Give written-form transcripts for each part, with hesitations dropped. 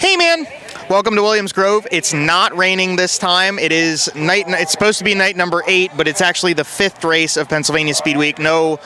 Hey man, welcome to Williams Grove. It's not raining this time. It's supposed to be night number 8, but it's actually the 5th race of Pennsylvania Speedweek. No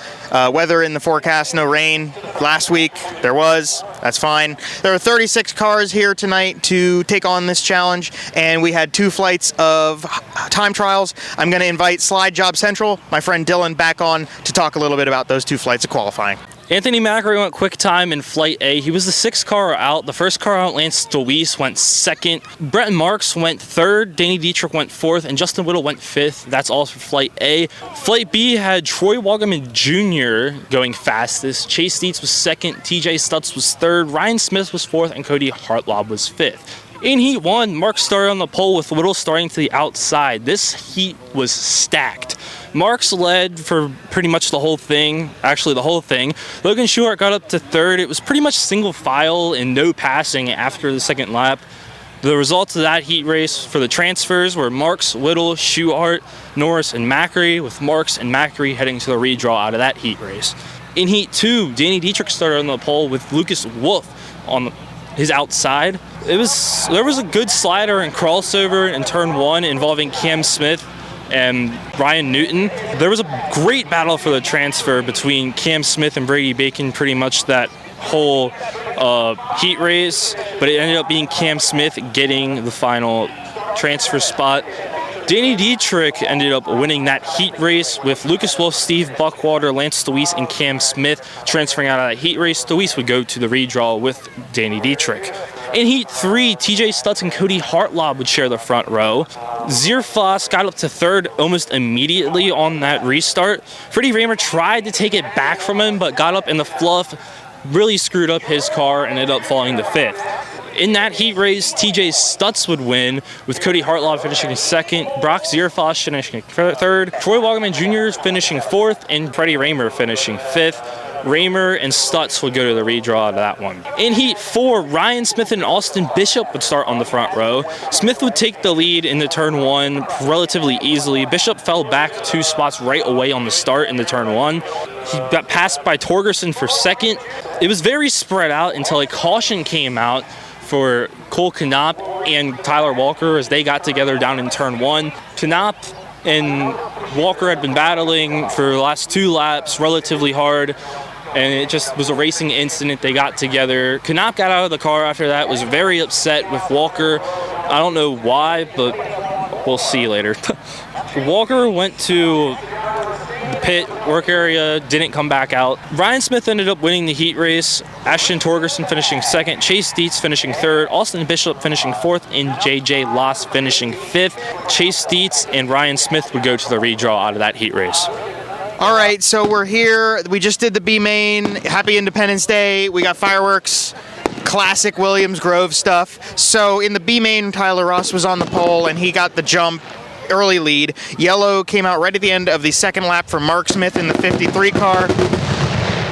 weather in the forecast, no rain. Last week there was, that's fine. There are 36 cars here tonight to take on this challenge, and we had 2 flights of time trials. I'm going to invite Slide Job Central, my friend Dylan, back on to talk a little bit about those 2 flights of qualifying. Anthony Macri went quick time in Flight A. He was the 6th car out. The first car out, Lance Deweese, went 2nd. Brett Marks went 3rd. Danny Dietrich went 4th. And Justin Whittle went 5th. That's all for Flight A. Flight B had Troy Wagaman Jr. going fastest. Chase Dietz was 2nd. TJ Stutz was 3rd. Ryan Smith was 4th. And Cody Hartlaub was 5th. In Heat 1, Marks started on the pole with Whittle starting to the outside. This heat was stacked. Marks led for pretty much the whole thing, actually the whole thing. Logan Schuhart got up to 3rd. It was pretty much single file and no passing after the 2nd lap. The results of that heat race for the transfers were Marks, Whittle, Schuhart, Norris, and Macri, with Marks and Macri heading to the redraw out of that heat race. In Heat 2, Danny Dietrich started on the pole with Lucas Wolf on his outside. There was a good slider and crossover in turn 1 involving Cam Smith and Ryan Newton. There was a great battle for the transfer between Cam Smith and Brady Bacon pretty much that whole heat race, but it ended up being Cam Smith getting the final transfer spot. Danny Dietrich ended up winning that heat race with Lucas Wolf, Steve Buckwater, Lance Deweese, and Cam Smith transferring out of that heat race. Deweese would go to the redraw with Danny Dietrich. In Heat 3, TJ Stutz and Cody Hartlaub would share the front row. Zierfoss got up to 3rd almost immediately on that restart. Freddie Raymer tried to take it back from him, but got up in the fluff, really screwed up his car, and ended up falling to 5th. In that heat race, TJ Stutz would win, with Cody Hartlaub finishing 2nd, Brock Zierfoss finishing 3rd, Troy Wagaman Jr. finishing 4th, and Freddie Raymer finishing 5th. Raymer and Stutz would go to the redraw to that one. In Heat 4, Ryan Smith and Austin Bishop would start on the front row. Smith would take the lead into turn 1 relatively easily. Bishop fell back 2 spots right away on the start in the turn 1. He got passed by Torgerson for 2nd. It was very spread out until a caution came out for Cole Knopp and Tyler Walker as they got together down in turn 1. Knopp and Walker had been battling for the last 2 laps relatively hard, and it just was a racing incident. They got together. Knopp got out of the car after that, was very upset with Walker. I don't know why, but we'll see later. Walker went to the pit work area, didn't come back out. Ryan Smith ended up winning the heat race. Ashton Torgerson finishing 2nd, Chase Dietz finishing 3rd, Austin Bishop finishing 4th, and JJ Loss finishing 5th. Chase Dietz and Ryan Smith would go to the redraw out of that heat race. All right, so we're here. We just did the B main. Happy Independence Day. We got fireworks. Classic Williams Grove stuff. So in the B main, Tyler Ross was on the pole, and he got the jump. Early lead. Yellow came out right at the end of the 2nd lap for Mark Smith in the 53 car.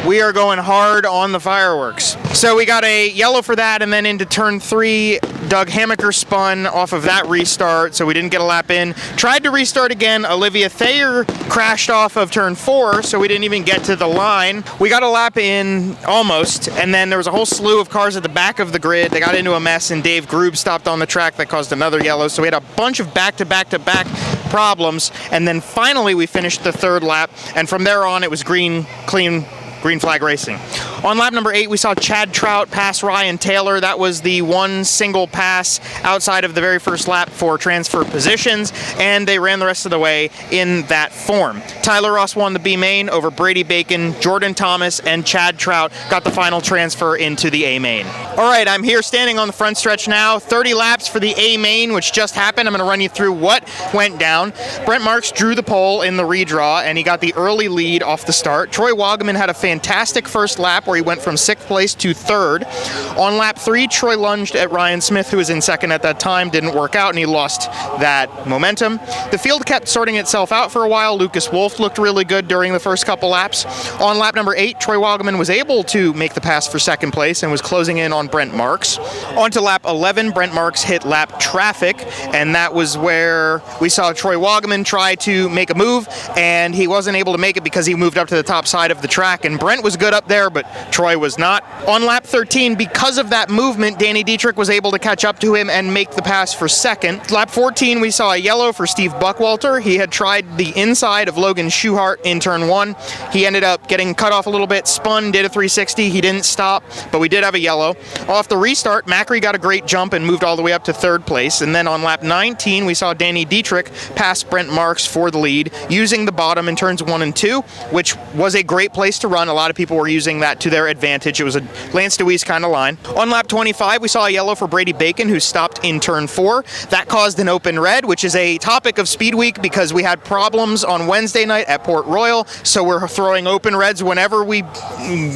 We are going hard on the fireworks. So we got a yellow for that, and then into turn 3, Doug Hamaker spun off of that restart, so we didn't get a lap in. Tried to restart again. Olivia Thayer crashed off of turn 4, so we didn't even get to the line. We got a lap in almost, and then there was a whole slew of cars at the back of the grid. They got into a mess, and Dave Grube stopped on the track. That caused another yellow, so we had a bunch of back-to-back-to-back problems, and then finally we finished the 3rd lap, and from there on it was green, clean, green flag racing. On lap number 8, we saw Chad Trout pass Ryan Taylor. That was the one single pass outside of the very first lap for transfer positions, and they ran the rest of the way in that form. Tyler Ross won the B main over Brady Bacon, Jordan Thomas, and Chad Trout got the final transfer into the A main. All right, I'm here standing on the front stretch now. 30 laps for the A main, which just happened. I'm going to run you through what went down. Brent Marks drew the pole in the redraw, and he got the early lead off the start. Troy Wagaman had a fantastic first lap where he went from 6th place to 3rd. On lap 3, Troy lunged at Ryan Smith, who was in 2nd at that time. Didn't work out, and he lost that momentum. The field kept sorting itself out for a while. Lucas Wolf looked really good during the first couple laps. On lap number 8, Troy Wagaman was able to make the pass for 2nd place and was closing in on Brent Marks. On to lap 11, Brent Marks hit lap traffic, and that was where we saw Troy Wagaman try to make a move, and he wasn't able to make it because he moved up to the top side of the track, and Brent was good up there, but Troy was not. On lap 13, because of that movement, Danny Dietrich was able to catch up to him and make the pass for second. Lap 14, we saw a yellow for Steve Buckwalter. He had tried the inside of Logan Schuhart in turn 1. He ended up getting cut off a little bit, spun, did a 360. He didn't stop, but we did have a yellow. Off the restart, Macri got a great jump and moved all the way up to third place. And then on lap 19, we saw Danny Dietrich pass Brent Marks for the lead using the bottom in turns 1 and 2, which was a great place to run. A lot of people were using that to their advantage. It was a Lance DeWeese kind of line. On lap 25, we saw a yellow for Brady Bacon, who stopped in turn 4. That caused an open red, which is a topic of Speedweek because we had problems on Wednesday night at Port Royal, so we're throwing open reds whenever we,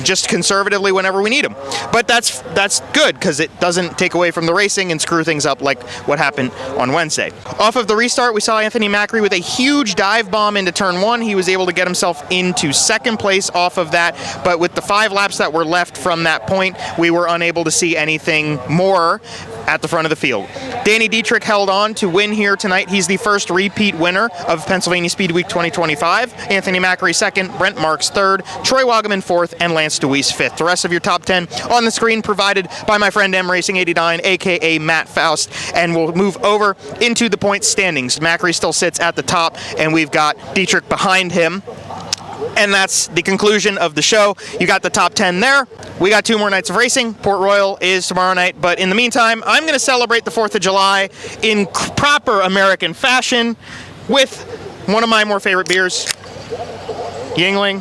just conservatively whenever we need them. But that's good because it doesn't take away from the racing and screw things up like what happened on Wednesday. Off of the restart, we saw Anthony Macri with a huge dive bomb into turn 1. He was able to get himself into second place off of that, but with the 5 laps that were left from that point, we were unable to see anything more at the front of the field. Danny Dietrich held on to win here tonight. He's the first repeat winner of Pennsylvania Speedweek 2025. Anthony Macri second, Brent Marks third, Troy Wagaman fourth, and Lance DeWeese fifth. The rest of your top 10 on the screen provided by my friend M Racing 89, aka Matt Faust, and we'll move over into the point standings. Macri still sits at the top, and we've got Dietrich behind him. And that's the conclusion of the show. You got the top 10 there. We got 2 more nights of racing. Port Royal is tomorrow night. But in the meantime, I'm going to celebrate the 4th of July in proper American fashion with one of my more favorite beers, Yingling,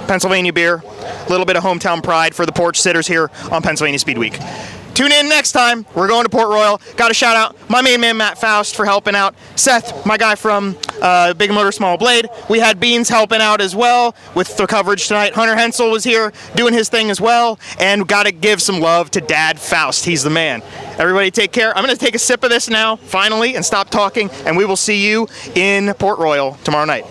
Pennsylvania beer. A little bit of hometown pride for the porch sitters here on Pennsylvania Speed Week. Tune in next time. We're going to Port Royal. Got to shout out my main man, Matt Faust, for helping out. Seth, my guy from Big Motor Small Blade. We had Beans helping out as well with the coverage tonight. Hunter Hensel was here doing his thing as well. And got to give some love to Dad Faust. He's the man. Everybody take care. I'm going to take a sip of this now, finally, and stop talking. And we will see you in Port Royal tomorrow night.